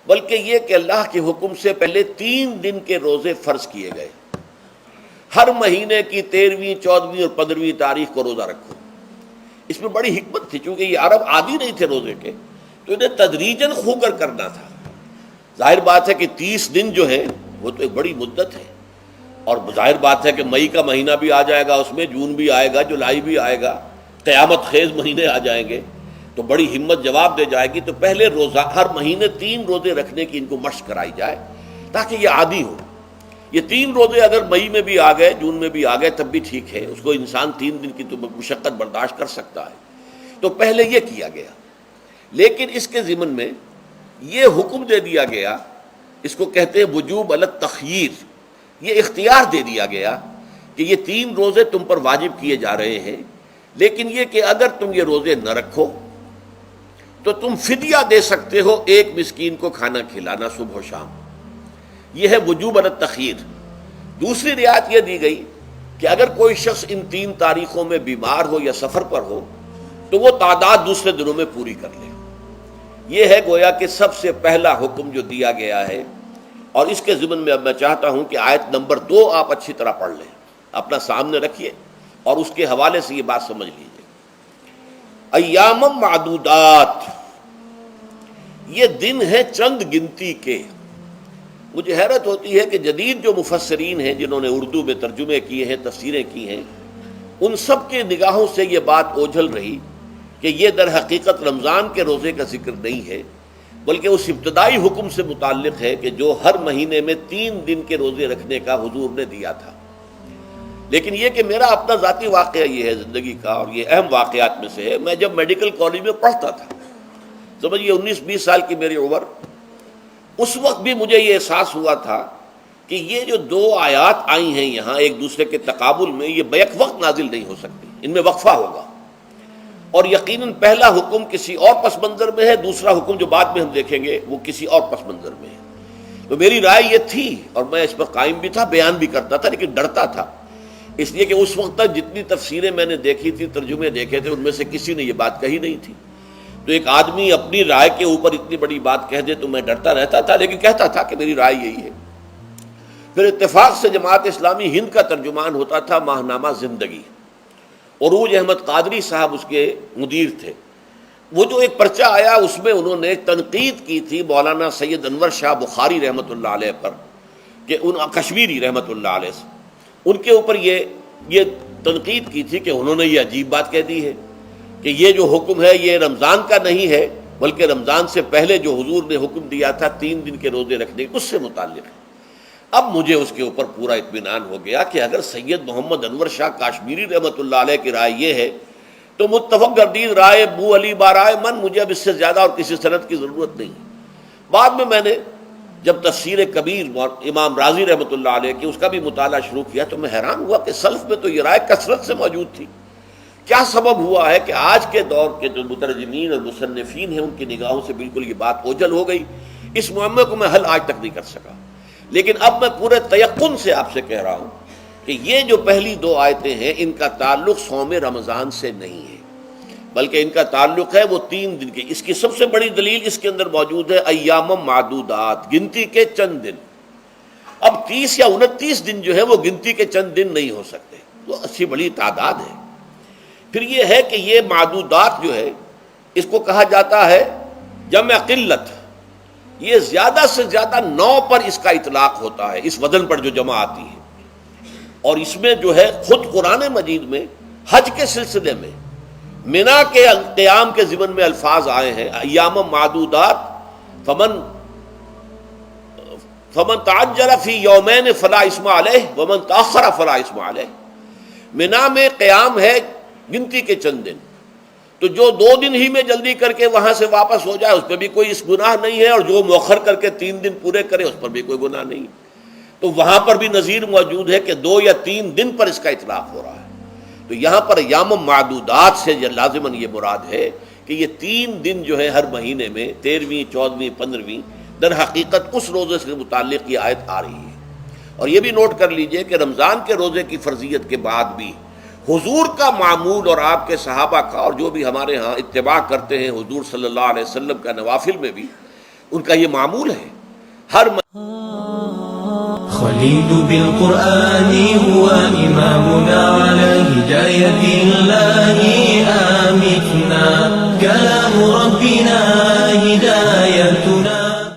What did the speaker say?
بلکہ یہ کہ اللہ کے حکم سے پہلے 3 دن کے روزے فرض کیے گئے. ہر مہینے کی 13ویں 14ویں اور 15ویں تاریخ کو روزہ رکھو. اس میں بڑی حکمت تھی، چونکہ یہ عرب عادی نہیں تھے روزے کے، تو انہیں تدریجاً خو کر کرنا تھا. ظاہر بات ہے کہ 30 دن جو ہے وہ تو ایک بڑی مدت ہے، اور ظاہر بات ہے کہ مئی کا مہینہ بھی آ جائے گا، اس میں جون بھی آئے گا، جولائی بھی آئے گا، قیامت خیز مہینے آ جائیں گے، تو بڑی ہمت جواب دے جائے گی. تو پہلے روزہ ہر مہینے 3 روزے رکھنے کی ان کو مشق کرائی جائے تاکہ یہ عادی ہو. یہ 3 روزے اگر مئی میں بھی آ گئے، جون میں بھی آ گئے، تب بھی ٹھیک ہے، اس کو انسان 3 دن کی تو مشقت برداشت کر سکتا ہے. تو پہلے یہ کیا گیا، لیکن اس کے ضمن میں یہ حکم دے دیا گیا، اس کو کہتے ہیں وجوب علی التخییر. یہ اختیار دے دیا گیا کہ یہ 3 روزے تم پر واجب کیے جا رہے ہیں، لیکن یہ کہ اگر تم یہ روزے نہ رکھو تو تم فدیہ دے سکتے ہو، 1 مسکین کو کھانا کھلانا صبح و شام. یہ ہے وجوب علی التخییر. دوسری رعایت یہ دی گئی کہ اگر کوئی شخص ان 3 تاریخوں میں بیمار ہو یا سفر پر ہو تو وہ تعداد دوسرے دنوں میں پوری کر لے. یہ ہے گویا کہ سب سے پہلا حکم جو دیا گیا ہے. اور اس کے ضمن میں اب میں چاہتا ہوں کہ آیت نمبر 2 آپ اچھی طرح پڑھ لیں، اپنا سامنے رکھیے اور اس کے حوالے سے یہ بات سمجھ لیجیے. ایام معدودات، یہ دن ہے چند گنتی کے. مجھے حیرت ہوتی ہے کہ جدید جو مفسرین ہیں جنہوں نے اردو میں ترجمے کیے ہیں، تفسیریں کی ہیں، ان سب کے نگاہوں سے یہ بات اوجھل رہی کہ یہ در حقیقت رمضان کے روزے کا ذکر نہیں ہے، بلکہ اس ابتدائی حکم سے متعلق ہے کہ جو ہر مہینے میں 3 دن کے روزے رکھنے کا حضور نے دیا تھا. لیکن یہ کہ میرا اپنا ذاتی واقعہ یہ ہے زندگی کا، اور یہ اہم واقعات میں سے ہے. میں جب میڈیکل کالج میں پڑھتا تھا، سمجھیے 19-20 سال کی میری عمر، اس وقت بھی مجھے یہ احساس ہوا تھا کہ یہ جو 2 آیات آئی ہیں یہاں ایک دوسرے کے تقابل میں، یہ بیک وقت نازل نہیں ہو سکتی، ان میں وقفہ ہوگا. اور یقیناً پہلا حکم کسی اور پس منظر میں ہے، دوسرا حکم جو بعد میں ہم دیکھیں گے وہ کسی اور پس منظر میں ہے. تو میری رائے یہ تھی، اور میں اس پر قائم بھی تھا، بیان بھی کرتا تھا، لیکن ڈرتا تھا، اس لیے کہ اس وقت تک جتنی تفسیریں میں نے دیکھی تھی، ترجمے دیکھے تھے، ان میں سے کسی نے یہ بات کہی نہیں تھی. تو ایک آدمی اپنی رائے کے اوپر اتنی بڑی بات کہہ دے تو میں ڈرتا رہتا تھا، لیکن کہتا تھا کہ میری رائے یہی ہے. پھر اتفاق سے جماعت اسلامی ہند کا ترجمان ہوتا تھا ماہنامہ زندگی، عروج احمد قادری صاحب اس کے مدیر تھے. وہ جو ایک پرچہ آیا اس میں انہوں نے تنقید کی تھی مولانا سید انور شاہ بخاری رحمۃ اللہ علیہ پر، کہ ان کشمیری رحمۃ اللہ علیہ سے ان کے اوپر یہ تنقید کی تھی کہ انہوں نے یہ عجیب بات کہہ دی ہے کہ یہ جو حکم ہے یہ رمضان کا نہیں ہے، بلکہ رمضان سے پہلے جو حضور نے حکم دیا تھا 3 دن کے روزے رکھنے اس سے متعلق ہے. اب مجھے اس کے اوپر پورا اطمینان ہو گیا کہ اگر سید محمد انور شاہ کاشمیری رحمۃ اللہ علیہ کی رائے یہ ہے تو متفق گردید رائے بو علی بارائے من، مجھے اب اس سے زیادہ اور کسی سند کی ضرورت نہیں. بعد میں نے جب تفسیر کبیر امام رازی رحمۃ اللہ علیہ کی اس کا بھی مطالعہ شروع کیا تو میں حیران ہوا کہ سلف میں تو یہ رائے کثرت سے موجود تھی. کیا سبب ہوا ہے کہ آج کے دور کے جو مترجمین اور مصنفین ہیں ان کی نگاہوں سے بالکل یہ بات اوجھل ہو گئی. اس معمے کو میں حل آج تک نہیں کر سکا، لیکن اب میں پورے تیقن سے آپ سے کہہ رہا ہوں کہ یہ جو پہلی 2 آیتیں ہیں ان کا تعلق صوم رمضان سے نہیں ہے، بلکہ ان کا تعلق ہے وہ 3 دن کی. اس کی سب سے بڑی دلیل اس کے اندر موجود ہے ایام معدودات، گنتی کے چند دن. اب 30 یا 29 دن جو ہے وہ گنتی کے چند دن نہیں ہو سکتے، وہ اچھی بڑی تعداد ہے. پھر یہ ہے کہ یہ معدودات جو ہے اس کو کہا جاتا ہے جمع قلت. یہ زیادہ سے زیادہ 9 پر اس کا اطلاق ہوتا ہے، اس وزن پر جو جمع آتی ہے. اور اس میں جو ہے خود قرآن مجید میں حج کے سلسلے میں منا کے قیام کے ضمن میں الفاظ آئے ہیں ایام معدودات فمن تعجل فی یومین فلا اسم علیہ ومن تاخر فلا اسم علیہ. منا میں قیام ہے گنتی کے چند دن، تو جو 2 دن ہی میں جلدی کر کے وہاں سے واپس ہو جائے اس پہ بھی کوئی اس گناہ نہیں ہے، اور جو مؤخر کر کے 3 دن پورے کرے اس پر بھی کوئی گناہ نہیں. تو وہاں پر بھی نظیر موجود ہے کہ 2 یا 3 دن پر اس کا اطلاق ہو رہا ہے. تو یہاں پر ایام معدودات سے لازماً یہ مراد ہے کہ یہ 3 دن جو ہے ہر مہینے میں 13ویں 14ویں 15ویں در حقیقت اس روزے سے متعلق یہ آیت آ رہی ہے. اور یہ بھی نوٹ کر لیجئے کہ رمضان کے روزے کی فرضیت کے بعد بھی حضور کا معمول اور آپ کے صحابہ کا اور جو بھی ہمارے ہاں اتباع کرتے ہیں حضور صلی اللہ علیہ وسلم کا نوافل میں بھی ان کا یہ معمول ہے. ہر خليل بالقرآن هو إمامنا على هداية